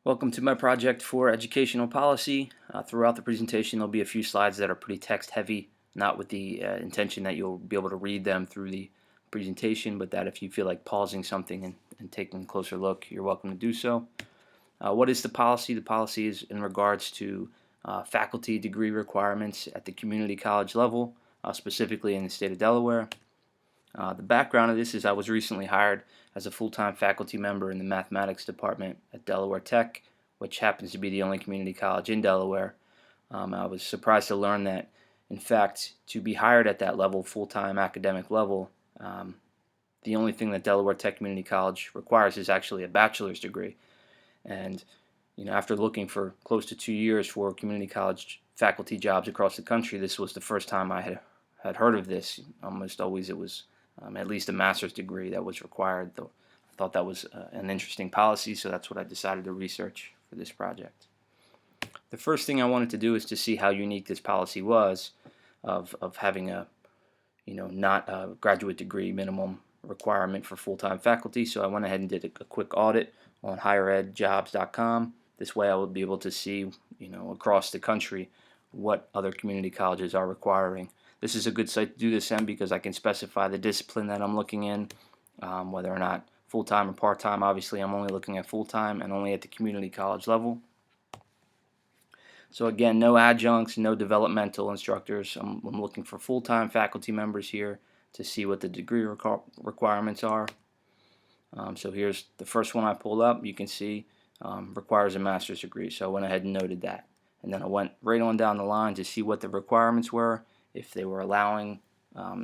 Welcome to my project for educational policy. Throughout the presentation there'll be a few slides that are pretty text heavy, not with the intention that you'll be able to read them through the presentation, but that if you feel like pausing something and taking a closer look, you're welcome to do so. What is the policy? The policy is in regards to faculty degree requirements at the community college level, specifically in the state of Delaware. The background of this is I was recently hired as a full-time faculty member in the mathematics department at Delaware Tech, which happens to be the only community college in Delaware. I was surprised to learn that, in fact, to be hired at that level, full-time academic level, the only thing that Delaware Tech Community College requires is actually a bachelor's degree. And after looking for close to 2 years for community college faculty jobs across the country, this was the first time I had heard of this. Almost always it was at least a master's degree that was required, though I thought that was an interesting policy, so that's what I decided to research for this project. The first thing I wanted to do is to see how unique this policy was of having a not a graduate degree minimum requirement for full-time faculty. So I went ahead and did a quick audit on higheredjobs.com. This way I would be able to see across the country what other community colleges are requiring. This is a good site to do this in because I can specify the discipline that I'm looking in, whether or not full-time or part-time. Obviously I'm only looking at full-time and only at the community college level. So again, no adjuncts, no developmental instructors. I'm looking for full-time faculty members here to see what the degree requirements are. So here's the first one I pulled up. You can see requires a master's degree. So I went ahead and noted that. And then I went right on down the line to see what the requirements were, if they were allowing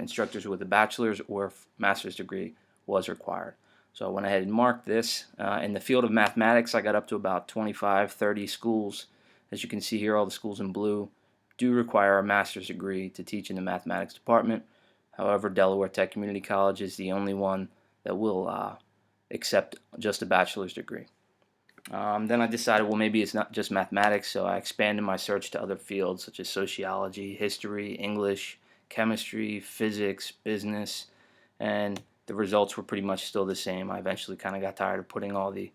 instructors with a bachelor's or if master's degree was required. So I went ahead and marked this. In the field of mathematics, I got up to about 25, 30 schools. As you can see here, all the schools in blue do require a master's degree to teach in the mathematics department. However, Delaware Tech Community College is the only one that will accept just a bachelor's degree. Then I decided, well, maybe it's not just mathematics, so I expanded my search to other fields such as sociology, history, English, chemistry, physics, business, and the results were pretty much still the same. I eventually kind of got tired of putting all the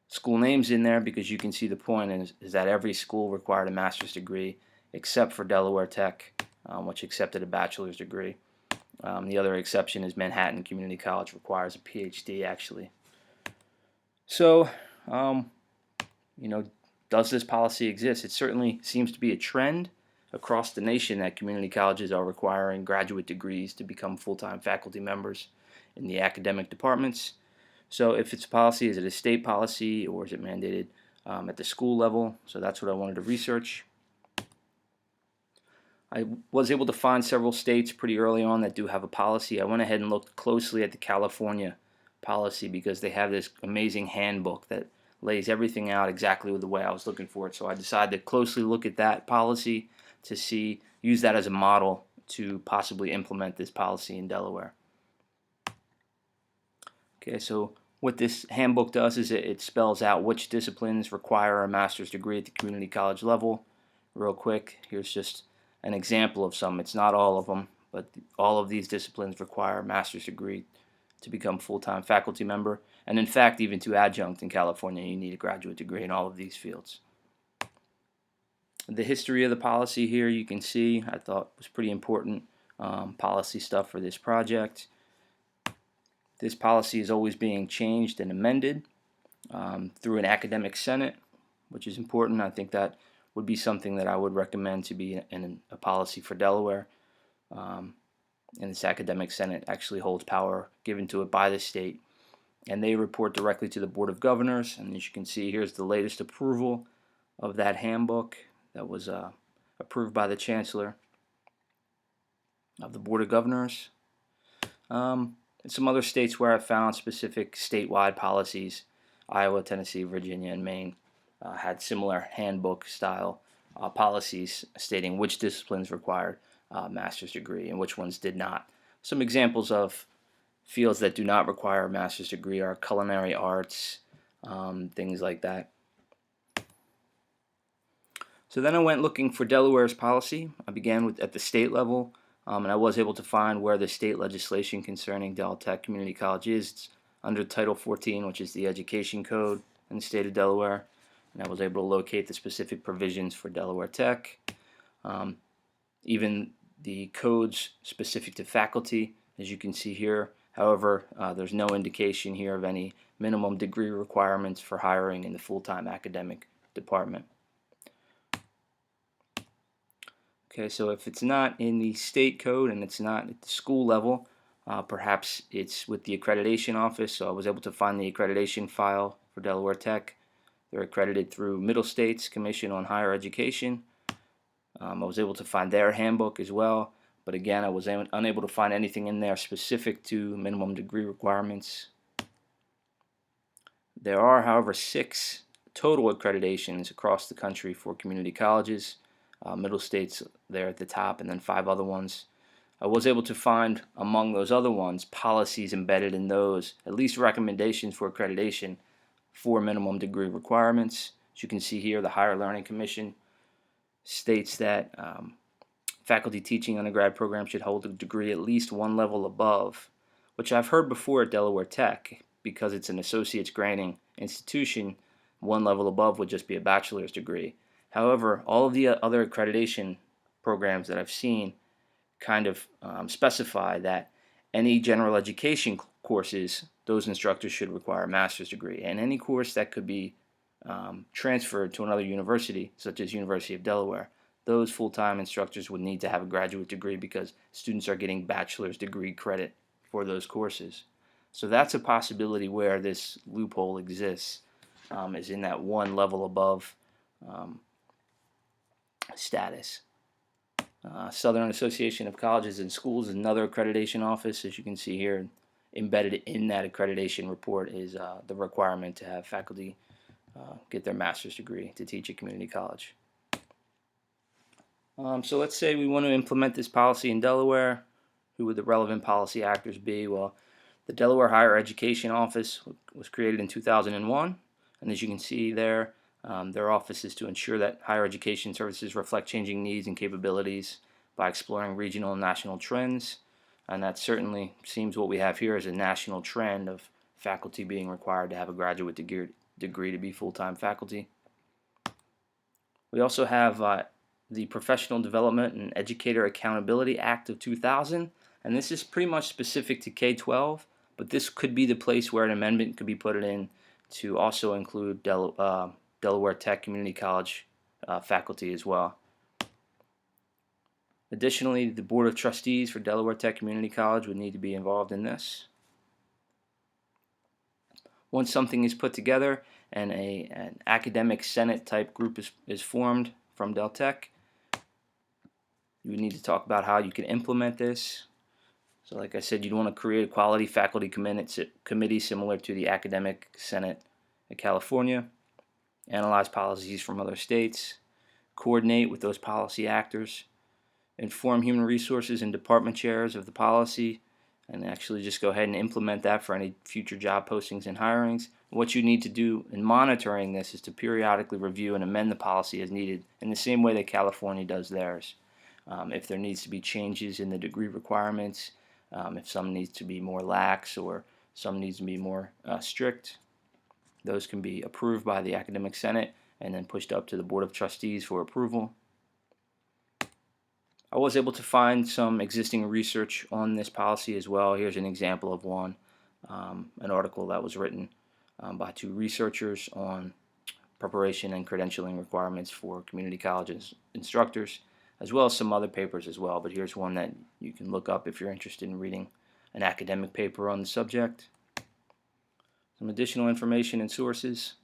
school names in there because you can see the point is that every school required a master's degree except for Delaware Tech, which accepted a bachelor's degree. The other exception is Manhattan Community College requires a PhD actually. So does this policy exist? It certainly seems to be a trend across the nation that community colleges are requiring graduate degrees to become full-time faculty members in the academic departments. So if it's a policy, is it a state policy or is it mandated at the school level? So that's what I wanted to research. I was able to find several states pretty early on that do have a policy. I went ahead and looked closely at the California policy because they have this amazing handbook that lays everything out exactly the way I was looking for it. So I decided to closely look at that policy to use that as a model to possibly implement this policy in Delaware. Okay, so what this handbook does is it spells out which disciplines require a master's degree at the community college level. Real quick, here's just an example of some. It's not all of them, but all of these disciplines require a master's degree to become full-time faculty member. And in fact, even to adjunct in California, you need a graduate degree in all of these fields. The history of the policy here you can see I thought was pretty important policy stuff for this project. This policy is always being changed and amended through an academic senate, which is important. I think that would be something that I would recommend to be in a policy for Delaware. And this academic senate actually holds power given to it by the state, and they report directly to the Board of Governors. And as you can see, here's the latest approval of that handbook that was approved by the Chancellor of the Board of Governors. And some other states where I found specific statewide policies, Iowa, Tennessee, Virginia, and Maine, had similar handbook style policies stating which disciplines required a master's degree and which ones did not. Some examples of fields that do not require a master's degree are culinary arts, things like that. So then I went looking for Delaware's policy. I began at the state level, and I was able to find where the state legislation concerning Del Tech Community College is. It's under Title 14, which is the Education Code in the state of Delaware. and I was able to locate the specific provisions for Delaware Tech. Even the codes specific to faculty, as you can see here. However, there's no indication here of any minimum degree requirements for hiring in the full-time academic department. Okay, so if it's not in the state code and it's not at the school level, perhaps it's with the accreditation office. So I was able to find the accreditation file for Delaware Tech. They're accredited through Middle States Commission on Higher Education. I was able to find their handbook as well, but again, I was unable to find anything in there specific to minimum degree requirements. There are, however, 6 total accreditations across the country for community colleges. Middle States there at the top, and then 5 other ones. I was able to find among those other ones policies embedded in those, at least recommendations for accreditation for minimum degree requirements. As you can see here, the Higher Learning Commission states that faculty teaching undergrad programs should hold a degree at least one level above, which I've heard before at Delaware Tech. Because it's an associate's granting institution, one level above would just be a bachelor's degree. However, all of the other accreditation programs that I've seen kind of specify that any general education courses, those instructors should require a master's degree, and any course that could be transferred to another university, such as University of Delaware, those full-time instructors would need to have a graduate degree because students are getting bachelor's degree credit for those courses. So that's a possibility where this loophole exists, is in that one level above status. Southern Association of Colleges and Schools is another accreditation office. As you can see here, embedded in that accreditation report is the requirement to have faculty get their master's degree to teach at community college. So let's say we want to implement this policy in Delaware. Who would the relevant policy actors be? Well, the Delaware Higher Education Office was created in 2001, and as you can see there, their office is to ensure that higher education services reflect changing needs and capabilities by exploring regional and national trends, and that certainly seems what we have here is a national trend of faculty being required to have a graduate degree to be full-time faculty. We also have the Professional Development and Educator Accountability Act of 2000, and this is pretty much specific to K-12, but this could be the place where an amendment could be put in to also include Delaware Tech Community College faculty as well. Additionally, the Board of Trustees for Delaware Tech Community College would need to be involved in this. Once something is put together and an academic senate type group is formed from Del Tech, you would need to talk about how you can implement this. So like I said, you'd want to create a quality faculty committee similar to the Academic Senate of California, analyze policies from other states, coordinate with those policy actors, inform human resources and department chairs of the policy, and actually just go ahead and implement that for any future job postings and hirings. What you need to do in monitoring this is to periodically review and amend the policy as needed in the same way that California does theirs. If there needs to be changes in the degree requirements, if some needs to be more lax or some needs to be more strict, those can be approved by the Academic Senate and then pushed up to the Board of Trustees for approval. I was able to find some existing research on this policy as well. Here's an example of one, an article that was written by 2 researchers on preparation and credentialing requirements for community college instructors, as well as some other papers as well. But here's one that you can look up if you're interested in reading an academic paper on the subject. Some additional information and sources.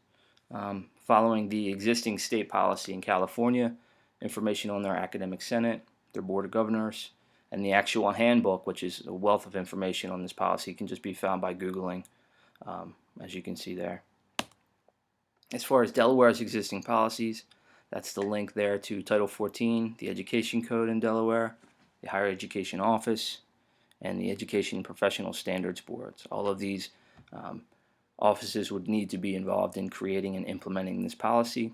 Following the existing state policy in California, information on their Academic Senate, their Board of Governors, and the actual handbook, which is a wealth of information on this policy, can just be found by Googling, as you can see there. As far as Delaware's existing policies, that's the link there to Title 14, the Education Code in Delaware, the Higher Education Office, and the Education and Professional Standards Boards. All of these offices would need to be involved in creating and implementing this policy.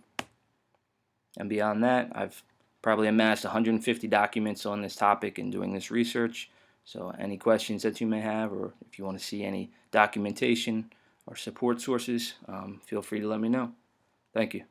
And beyond that, I've probably amassed 150 documents on this topic in doing this research. So any questions that you may have, or if you want to see any documentation or support sources, feel free to let me know. Thank you.